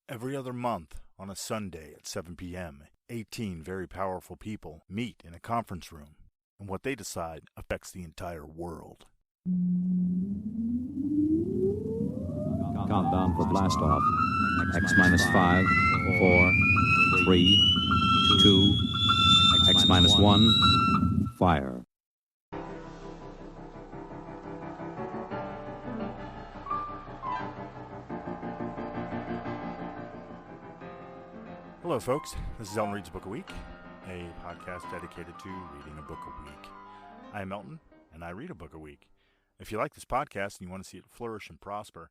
Every other month, on a Sunday at 7 p.m., 18 very powerful people meet in a conference room, and what they decide affects the entire world. Countdown for blast off. X minus 5, 4, 3, 2, X minus 1, fire. Hello, folks. This is Elton Reads a Book a Week, a podcast dedicated to reading a book a week. I am Elton, and I read a book a week. If you like this podcast and you want to see it flourish and prosper,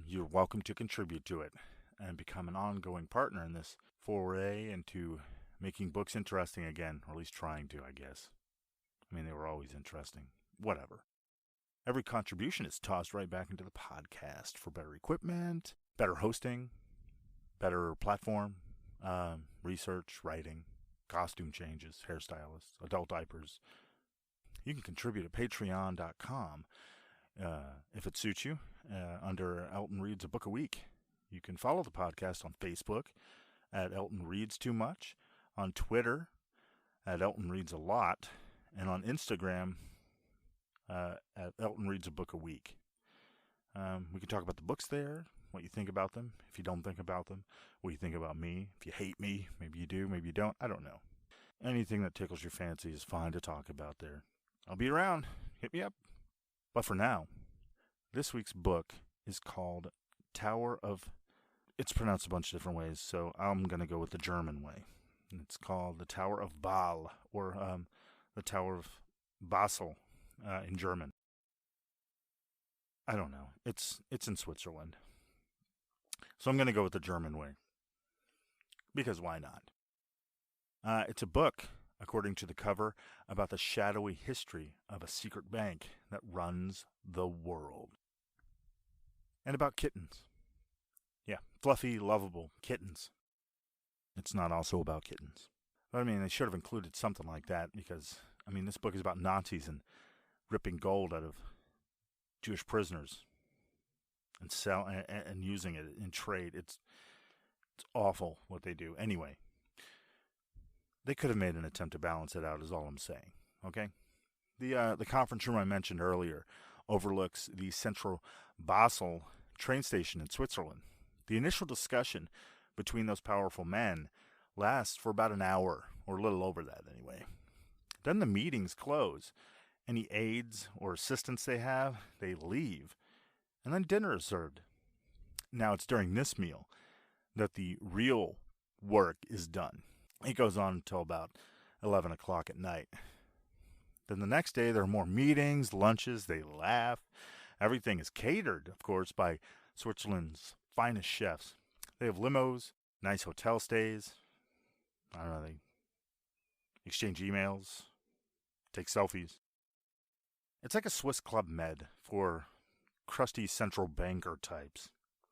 you're welcome to contribute to it and become an ongoing partner in this foray into making books interesting again, or at least trying to, I guess. I mean, they were always interesting. Whatever. Every contribution is tossed right back into the podcast for better equipment, better hosting, better platform, research, writing, costume changes, hairstylists, adult diapers. You can contribute at patreon.com if it suits you, under Elton Reads a Book a Week. You can follow the podcast on Facebook at Elton Reads Too Much, on Twitter at Elton Reads a Lot, and on Instagram at Elton Reads a Book a Week. We can talk about the books there, what you think about them, if you don't think about them, what you think about me, if you hate me, maybe you do, maybe you don't, I don't know. Anything that tickles your fancy is fine to talk about there. I'll be around. Hit me up. But for now, this week's book is called it's pronounced a bunch of different ways, so I'm going to go with the German way. It's called The Tower of Basel, or The Tower of Basel in German. I don't know. It's in Switzerland. So I'm going to go with the German way. Because why not? It's a book, according to the cover, about the shadowy history of a secret bank that runs the world. And about kittens. Yeah, fluffy, lovable kittens. It's not also about kittens. But I mean, they should have included something like that because, I mean, this book is about Nazis and ripping gold out of Jewish prisoners and using it in trade. It's awful what they do. Anyway, they could have made an attempt to balance it out, is all I'm saying. Okay? The conference room I mentioned earlier overlooks the central Basel train station in Switzerland. The initial discussion between those powerful men lasts for about an hour, or a little over that anyway. Then the meetings close. Any aides or assistants they have, they leave. And then dinner is served. Now it's during this meal that the real work is done. It goes on until about 11 o'clock at night. Then the next day there are more meetings, lunches, they laugh. Everything is catered, of course, by Switzerland's finest chefs. They have limos, nice hotel stays. I don't know, they exchange emails, take selfies. It's like a Swiss Club Med for crusty central banker types.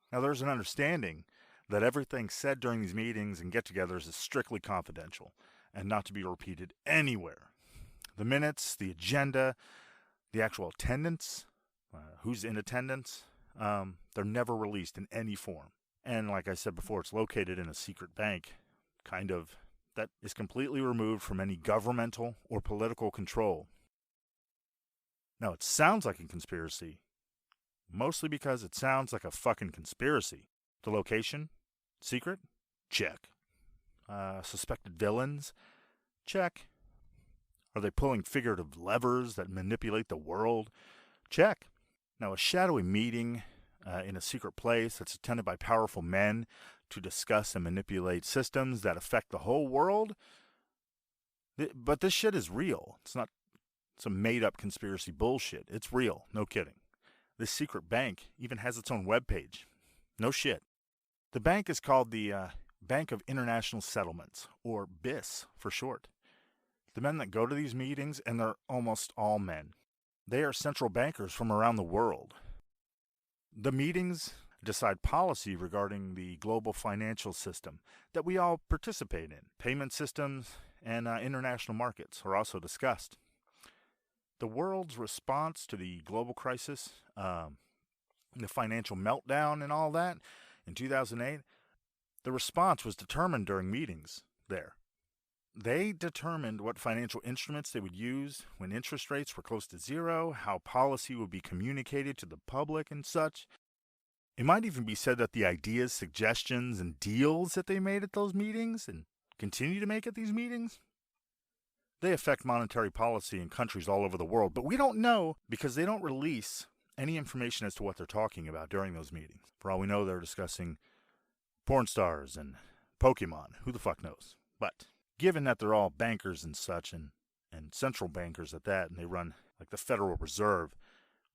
Now, there's an understanding that everything said during these meetings and get-togethers is strictly confidential and not to be repeated anywhere. The minutes, the agenda, the actual attendance, who's in attendance, they're never released in any form. And like I said before, it's located in a secret bank, kind of, that is completely removed from any governmental or political control. Now, it sounds like a conspiracy, mostly because it sounds like a fucking conspiracy. The location? Secret? Check. Suspected villains? Check. Are they pulling figurative levers that manipulate the world? Check. Now, a shadowy meeting in a secret place that's attended by powerful men to discuss and manipulate systems that affect the whole world? But this shit is real. It's not some made-up conspiracy bullshit. It's real. No kidding. This secret bank even has its own webpage. No shit. The bank is called the Bank of International Settlements, or BIS for short. The men that go to these meetings, and they're almost all men, they are central bankers from around the world. The meetings decide policy regarding the global financial system that we all participate in. Payment systems and international markets are also discussed. The world's response to the global crisis, the financial meltdown and all that, in 2008, the response was determined during meetings there. They determined what financial instruments they would use when interest rates were close to zero, how policy would be communicated to the public and such. It might even be said that the ideas, suggestions, and deals that they made at those meetings and continue to make at these meetings, they affect monetary policy in countries all over the world. But we don't know because they don't release any information as to what they're talking about during those meetings. For all we know, they're discussing porn stars and Pokemon. Who the fuck knows? But given that they're all bankers and such, and central bankers at that, and they run like the Federal Reserve,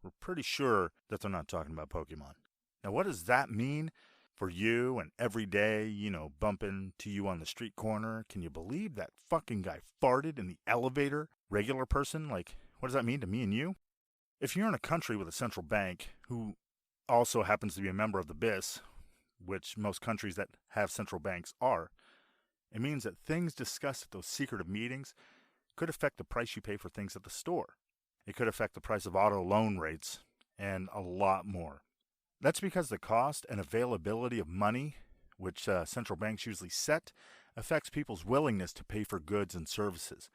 we're pretty sure that they're not talking about Pokemon. Now, what does that mean for you and every day, bumping to you on the street corner? Can you believe that fucking guy farted in the elevator? Regular person? Like, what does that mean to me and you? If you're in a country with a central bank who also happens to be a member of the BIS, which most countries that have central banks are, it means that things discussed at those secretive meetings could affect the price you pay for things at the store. It could affect the price of auto loan rates and a lot more. That's because the cost and availability of money, which central banks usually set, affects people's willingness to pay for goods and services.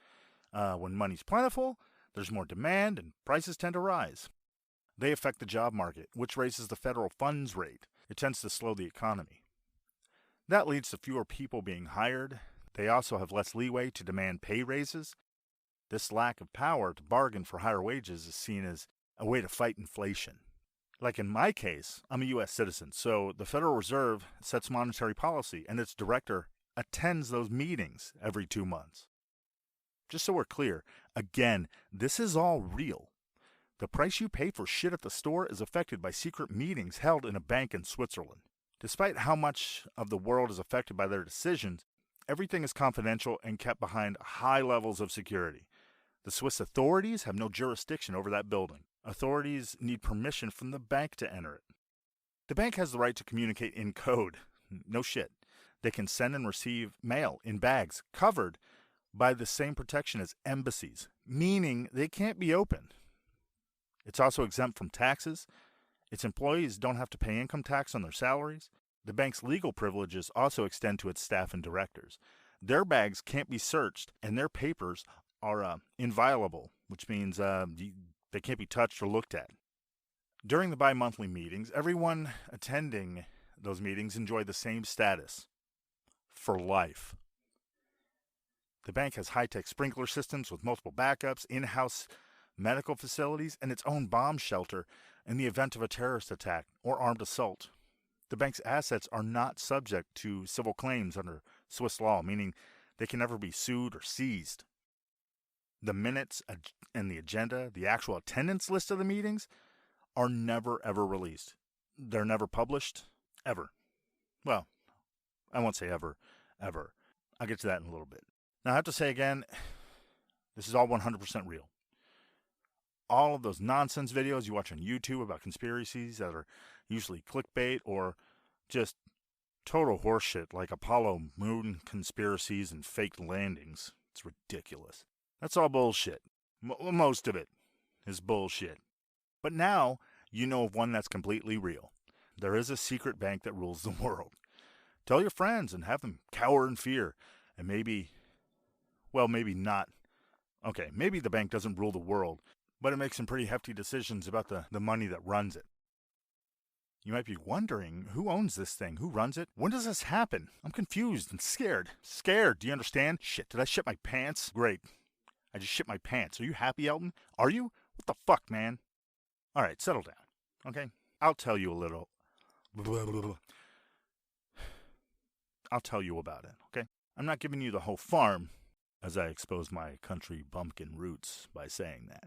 When money's plentiful, there's more demand and prices tend to rise. They affect the job market, which raises the federal funds rate. It tends to slow the economy. That leads to fewer people being hired. They also have less leeway to demand pay raises. This lack of power to bargain for higher wages is seen as a way to fight inflation. Like in my case, I'm a U.S. citizen, so the Federal Reserve sets monetary policy, and its director attends those meetings every 2 months. Just so we're clear, again, this is all real. The price you pay for shit at the store is affected by secret meetings held in a bank in Switzerland. Despite how much of the world is affected by their decisions, everything is confidential and kept behind high levels of security. The Swiss authorities have no jurisdiction over that building. Authorities need permission from the bank to enter it. The bank has the right to communicate in code. No shit. They can send and receive mail in bags covered by the same protection as embassies, meaning they can't be opened. It's also exempt from taxes. Its employees don't have to pay income tax on their salaries. The bank's legal privileges also extend to its staff and directors. Their bags can't be searched, and their papers are inviolable, which means they can't be touched or looked at. During the bi-monthly meetings, everyone attending those meetings enjoyed the same status for life. The bank has high-tech sprinkler systems with multiple backups, in-house medical facilities, and its own bomb shelter in the event of a terrorist attack or armed assault. The bank's assets are not subject to civil claims under Swiss law, meaning they can never be sued or seized. The minutes and the agenda, the actual attendance list of the meetings, are never, ever released. They're never published, ever. Well, I won't say ever. I'll get to that in a little bit. Now, I have to say again, this is all 100% real. All of those nonsense videos you watch on YouTube about conspiracies that are usually clickbait or just total horseshit like Apollo moon conspiracies and fake landings. It's ridiculous. That's all bullshit. Most of it is bullshit. But now you know of one that's completely real. There is a secret bank that rules the world. Tell your friends and have them cower in fear. And maybe not. Okay, maybe the bank doesn't rule the world, but it makes some pretty hefty decisions about the money that runs it. You might be wondering, who owns this thing? Who runs it? When does this happen? I'm confused and scared. Scared, do you understand? Shit, did I shit my pants? Great. I just shit my pants. Are you happy, Elton? Are you? What the fuck, man? All right, settle down, okay? I'll tell you a little. I'll tell you about it, okay? I'm not giving you the whole farm, as I expose my country bumpkin roots by saying that.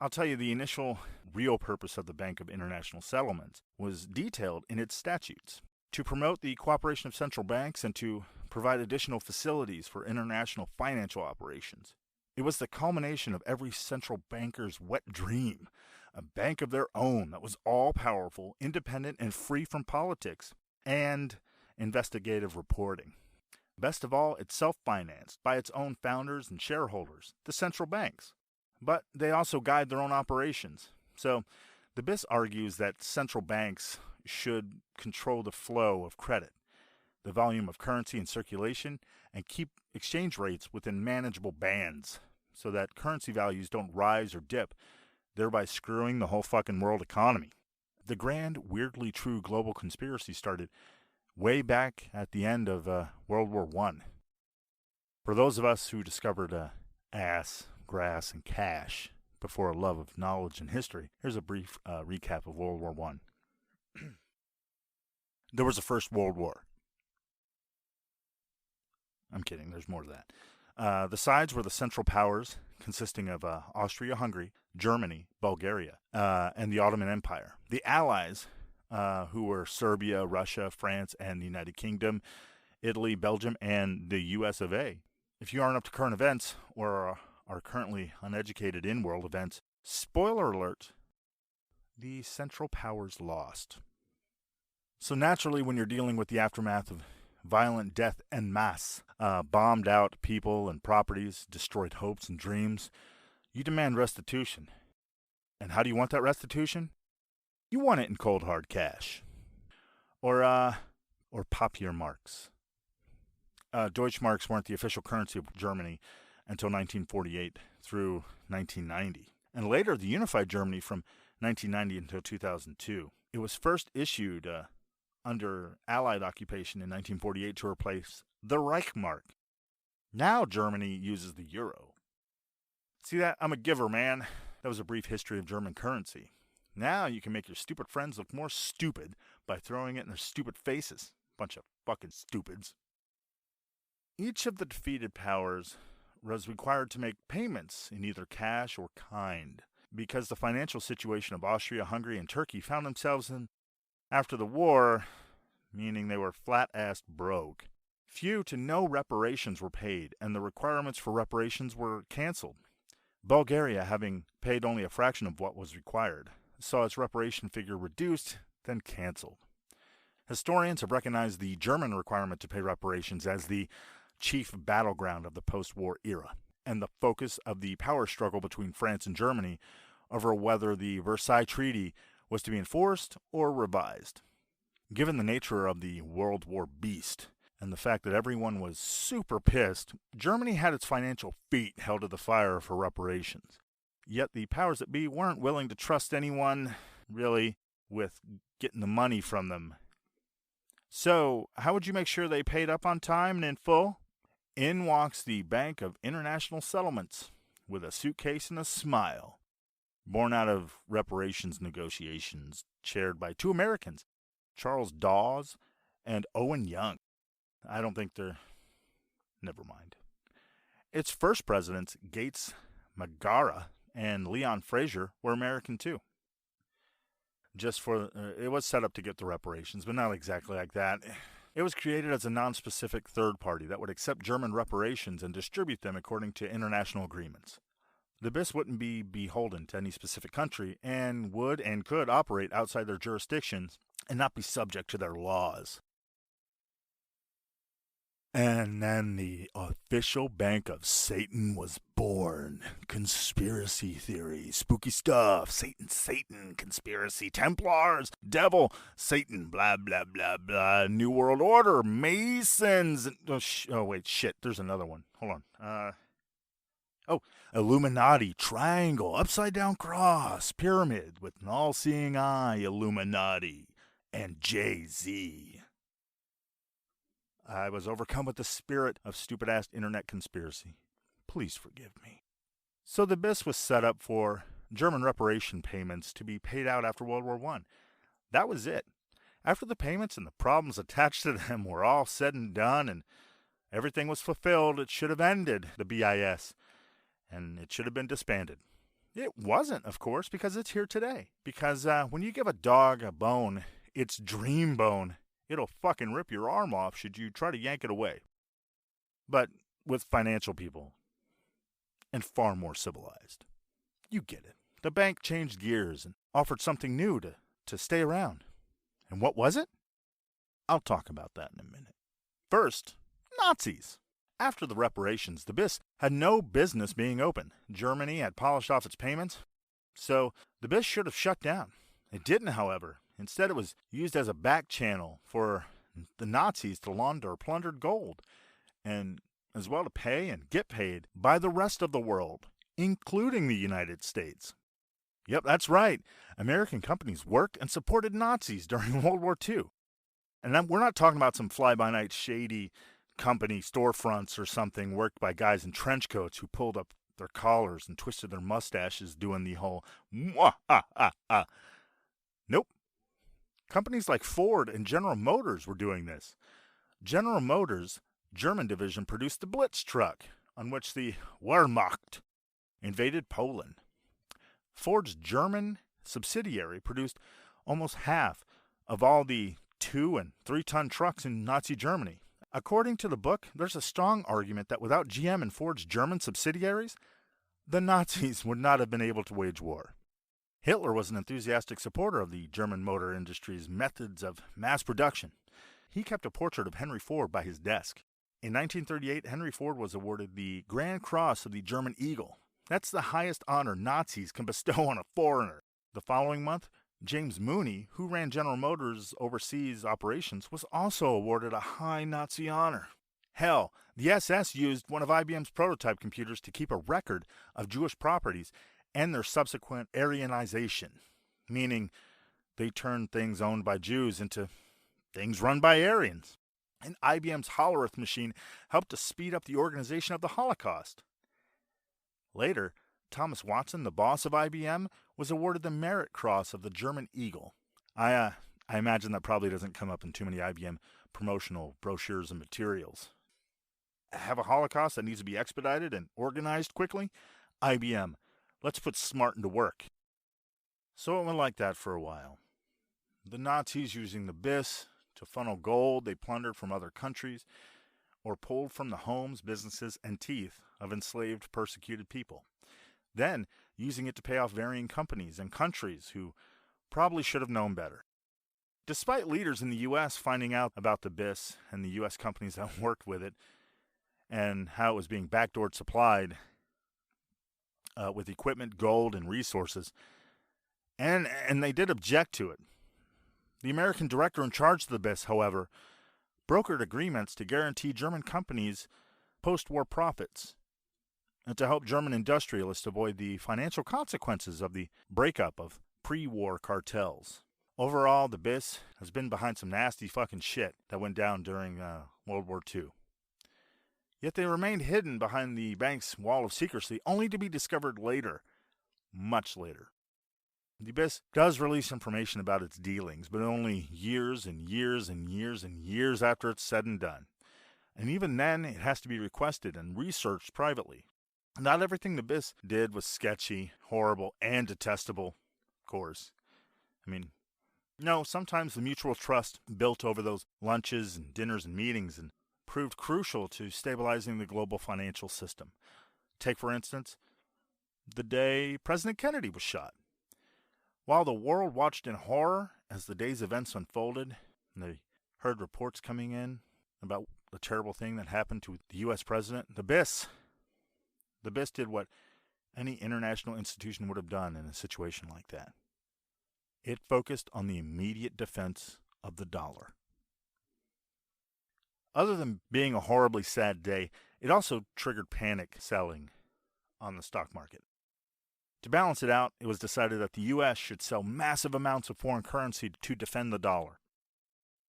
I'll tell you the initial real purpose of the Bank of International Settlements was detailed in its statutes. To promote the cooperation of central banks and to provide additional facilities for international financial operations. It was the culmination of every central banker's wet dream, a bank of their own that was all-powerful, independent, and free from politics and investigative reporting. Best of all, it's self-financed by its own founders and shareholders, the central banks. But they also guide their own operations. So the BIS argues that central banks should control the flow of credit, the volume of currency in circulation, and keep exchange rates within manageable bands so that currency values don't rise or dip, thereby screwing the whole fucking world economy. The grand, weirdly true global conspiracy started way back at the end of World War I. For those of us who discovered ass, grass, and cash before a love of knowledge and history, here's a brief recap of World War I. There was a First World War. I'm kidding, there's more to that. The sides were the Central Powers, consisting of Austria-Hungary, Germany, Bulgaria, and the Ottoman Empire. The Allies, who were Serbia, Russia, France, and the United Kingdom, Italy, Belgium, and the US of A. If you aren't up to current events or are currently uneducated in world events, spoiler alert, the Central Powers lost. So naturally, when you're dealing with the aftermath of violent death en masse, bombed out people and properties, destroyed hopes and dreams, you demand restitution. And how do you want that restitution? You want it in cold hard cash. Or papier marks. Deutschmarks weren't the official currency of Germany until 1948 through 1990. And later, the unified Germany from 1990 until 2002. It was first issued under Allied occupation in 1948 to replace the Reichsmark. Now Germany uses the euro. See that? I'm a giver, man. That was a brief history of German currency. Now you can make your stupid friends look more stupid by throwing it in their stupid faces. Bunch of fucking stupids. Each of the defeated powers was required to make payments in either cash or kind, because the financial situation of Austria, Hungary, and Turkey found themselves in, after the war, meaning they were flat-assed broke. Few to no reparations were paid, and the requirements for reparations were canceled. Bulgaria, having paid only a fraction of what was required, saw its reparation figure reduced, then canceled. Historians have recognized the German requirement to pay reparations as the chief battleground of the post-war era, and the focus of the power struggle between France and Germany over whether the Versailles Treaty was to be enforced or revised. Given the nature of the World War beast, and the fact that everyone was super pissed, Germany had its financial feet held to the fire for reparations. Yet the powers that be weren't willing to trust anyone, really, with getting the money from them. So, how would you make sure they paid up on time and in full? In walks the Bank of International Settlements, with a suitcase and a smile, born out of reparations negotiations chaired by two Americans, Charles Dawes and Owen Young. I don't think they're... Never mind. Its first presidents, Gates Magara and Leon Fraser, were American too. It was set up to get the reparations, but not exactly like that. It was created as a non-specific third party that would accept German reparations and distribute them according to international agreements. The BIS wouldn't be beholden to any specific country and would and could operate outside their jurisdictions and not be subject to their laws. And then the official Bank of Satan was born. Conspiracy theory, spooky stuff, Satan, conspiracy, Templars, devil, Satan, blah, blah, blah, blah, New World Order, Masons. There's another one. Hold on. Illuminati, triangle, upside down cross, pyramid with an all-seeing eye, Illuminati, and Jay-Z. I was overcome with the spirit of stupid-ass internet conspiracy. Please forgive me. So the BIS was set up for German reparation payments to be paid out after World War I. That was it. After the payments and the problems attached to them were all said and done and everything was fulfilled, it should have ended the BIS, and it should have been disbanded. It wasn't, of course, because it's here today. Because when you give a dog a bone, its dream bone, it'll fucking rip your arm off should you try to yank it away. But with financial people, and far more civilized. You get it. The bank changed gears and offered something new to stay around. And what was it? I'll talk about that in a minute. First, Nazis. After the reparations, the BIS had no business being open. Germany had polished off its payments, so the BIS should have shut down. It didn't, however. Instead, it was used as a back channel for the Nazis to launder plundered gold, and as well to pay and get paid by the rest of the world, including the United States. Yep, that's right. American companies worked and supported Nazis during World War II. And we're not talking about some fly-by-night shady company storefronts or something worked by guys in trench coats who pulled up their collars and twisted their mustaches doing the whole mwah, ah, ah, ah. Nope. Companies like Ford and General Motors were doing this. General Motors' German division produced the Blitz truck, on which the Wehrmacht invaded Poland. Ford's German subsidiary produced almost half of all the 2- and 3-ton trucks in Nazi Germany. According to the book, there's a strong argument that without GM and Ford's German subsidiaries, the Nazis would not have been able to wage war. Hitler was an enthusiastic supporter of the German motor industry's methods of mass production. He kept a portrait of Henry Ford by his desk. In 1938, Henry Ford was awarded the Grand Cross of the German Eagle. That's the highest honor Nazis can bestow on a foreigner. The following month, James Mooney, who ran General Motors' overseas operations, was also awarded a high Nazi honor. Hell, the SS used one of IBM's prototype computers to keep a record of Jewish properties and their subsequent Aryanization, meaning they turned things owned by Jews into things run by Aryans. And IBM's Hollerith machine helped to speed up the organization of the Holocaust. Later, Thomas Watson, the boss of IBM, was awarded the Merit Cross of the German Eagle. I imagine that probably doesn't come up in too many IBM promotional brochures and materials. Have a Holocaust that needs to be expedited and organized quickly? IBM, let's put smart into work. So it went like that for a while. The Nazis using the BIS to funnel gold they plundered from other countries or pulled from the homes, businesses, and teeth of enslaved, persecuted people. Then using it to pay off varying companies and countries who probably should have known better. Despite leaders in the U.S. finding out about the BIS and the U.S. companies that worked with it and how it was being backdoored supplied with equipment, gold, and resources, and they did object to it. The American director in charge of the BIS, however, brokered agreements to guarantee German companies post-war profits and to help German industrialists avoid the financial consequences of the breakup of pre-war cartels. Overall, the BIS has been behind some nasty fucking shit that went down during World War II. Yet they remained hidden behind the bank's wall of secrecy, only to be discovered later, much later. The BIS does release information about its dealings, but only years and years and years and years after it's said and done. And even then, it has to be requested and researched privately. Not everything the BIS did was sketchy, horrible, and detestable, of course. I mean, no, sometimes the mutual trust built over those lunches and dinners and meetings and proved crucial to stabilizing the global financial system. Take, for instance, the day President Kennedy was shot. While the world watched in horror as the day's events unfolded, and they heard reports coming in about the terrible thing that happened to the U.S. president, the BIS did what any international institution would have done in a situation like that. It focused on the immediate defense of the dollar. Other than being a horribly sad day, it also triggered panic selling on the stock market. To balance it out, it was decided that the U.S. should sell massive amounts of foreign currency to defend the dollar.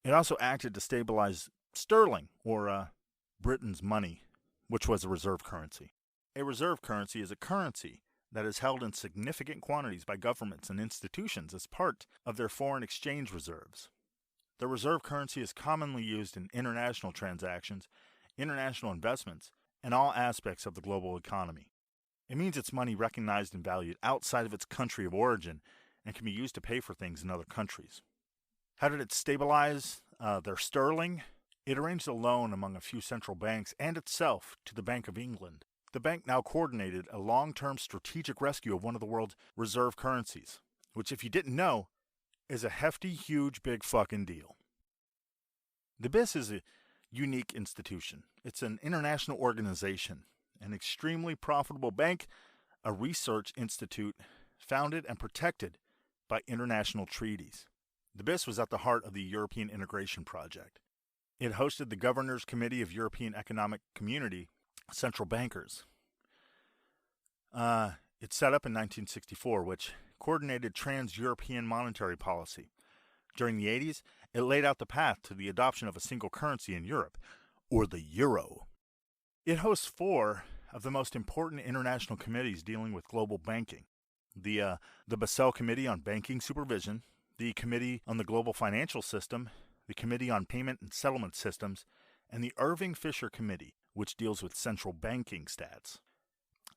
It also acted to stabilize sterling, or Britain's money, which was a reserve currency. A reserve currency is a currency that is held in significant quantities by governments and institutions as part of their foreign exchange reserves. The reserve currency is commonly used in international transactions, international investments, and all aspects of the global economy. It means it's money recognized and valued outside of its country of origin and can be used to pay for things in other countries. How did it stabilize their sterling? It arranged a loan among a few central banks and itself to the Bank of England. The bank now coordinated a long-term strategic rescue of one of the world's reserve currencies, which, if you didn't know, is a hefty, huge, big fucking deal. The BIS is a unique institution. It's an international organization, an extremely profitable bank, a research institute founded and protected by international treaties. The BIS was at the heart of the European integration project. It hosted the Governors' Committee of European Economic Community, central bankers. It set up in 1964, which coordinated trans-European monetary policy. During the 80s, it laid out the path to the adoption of a single currency in Europe, or the euro. It hosts 4 of the most important international committees dealing with global banking. The Basel Committee on Banking Supervision, the Committee on the Global Financial System, the Committee on Payment and Settlement Systems, and the Irving-Fisher Committee, which deals with central banking stats.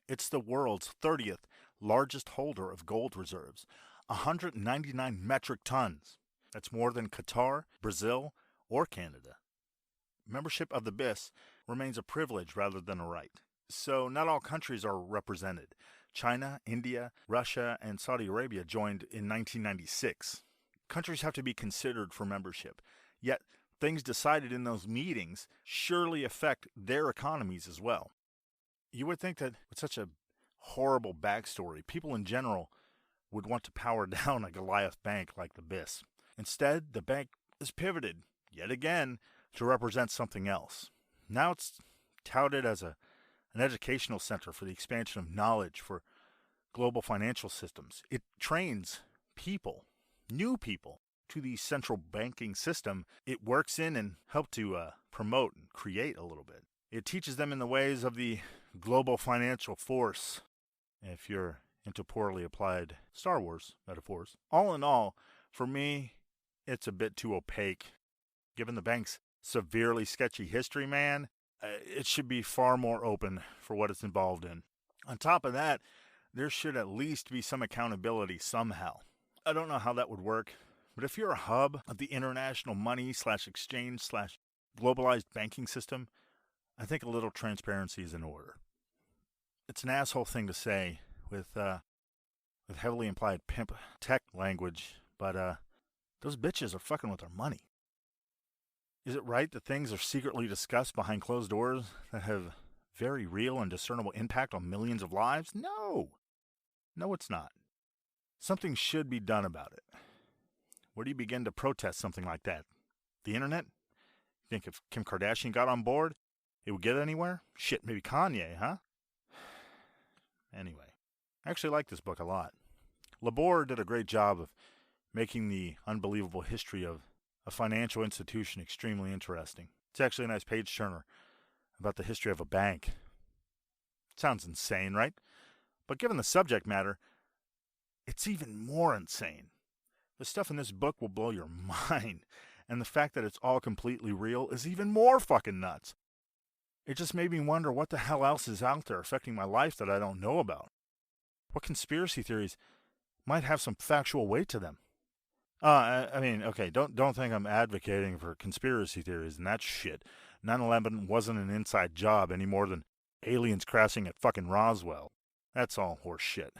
It's the world's 30th largest holder of gold reserves, 199 metric tons. That's more than Qatar, Brazil, or Canada. Membership of the BIS remains a privilege rather than a right. So not all countries are represented. China, India, Russia, and Saudi Arabia joined in 1996. Countries have to be considered for membership, yet things decided in those meetings surely affect their economies as well. You would think that with such a horrible backstory, people in general would want to power down a Goliath bank like the BIS. Instead, the bank is pivoted, yet again, to represent something else. Now it's touted as an educational center for the expansion of knowledge for global financial systems. It trains people, new people, to the central banking system it works in and help to promote and create a little bit. It teaches them in the ways of the global financial force, if you're into poorly applied Star Wars metaphors. All in all, for me, it's a bit too opaque. Given the bank's severely sketchy history, man, it should be far more open for what it's involved in. On top of that, there should at least be some accountability somehow. I don't know how that would work, but if you're a hub of the international money/exchange/globalized banking system, I think a little transparency is in order. It's an asshole thing to say with heavily implied pimp tech language, but those bitches are fucking with our money. Is it right that things are secretly discussed behind closed doors that have very real and discernible impact on millions of lives? No, it's not. Something should be done about it. Where do you begin to protest something like that? The internet? You think if Kim Kardashian got on board, it would get anywhere? Shit, maybe Kanye, huh? Anyway, I actually like this book a lot. Lebor did a great job of making the unbelievable history of a financial institution extremely interesting. It's actually a nice page-turner about the history of a bank. Sounds insane, right? But given the subject matter, it's even more insane. The stuff in this book will blow your mind, and the fact that it's all completely real is even more fucking nuts. It just made me wonder what the hell else is out there affecting my life that I don't know about. What conspiracy theories might have some factual weight to them? Okay, don't think I'm advocating for conspiracy theories and that shit. 9/11 wasn't an inside job any more than aliens crashing at fucking Roswell. That's all horse shit.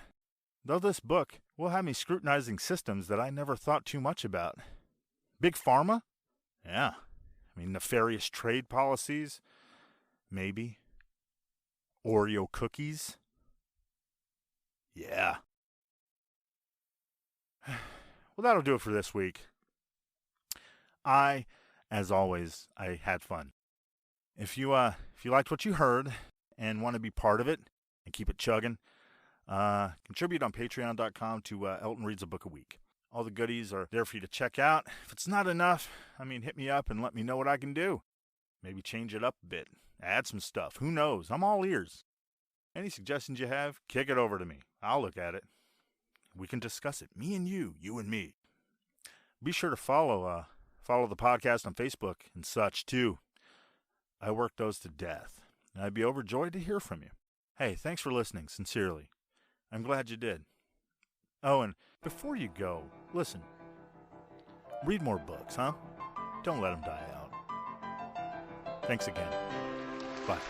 Though this book will have me scrutinizing systems that I never thought too much about. Big Pharma? Yeah. Nefarious trade policies? Maybe. Oreo cookies? Yeah. Well, that'll do it for this week. As always, I had fun. If you liked what you heard and want to be part of it and keep it chugging, contribute on patreon.com to Elton Reads a Book a Week. All the goodies are there for you to check out. If it's not enough, hit me up and let me know what I can do. Maybe change it up a bit. Add some stuff. Who knows? I'm all ears. Any suggestions you have, kick it over to me. I'll look at it. We can discuss it. Me and you and me. Be sure to follow the podcast on Facebook and such, too. I work those to death, and I'd be overjoyed to hear from you. Hey, thanks for listening, sincerely. I'm glad you did. Oh, and before you go, listen. Read more books, huh? Don't let them die out. Thanks again. Bye.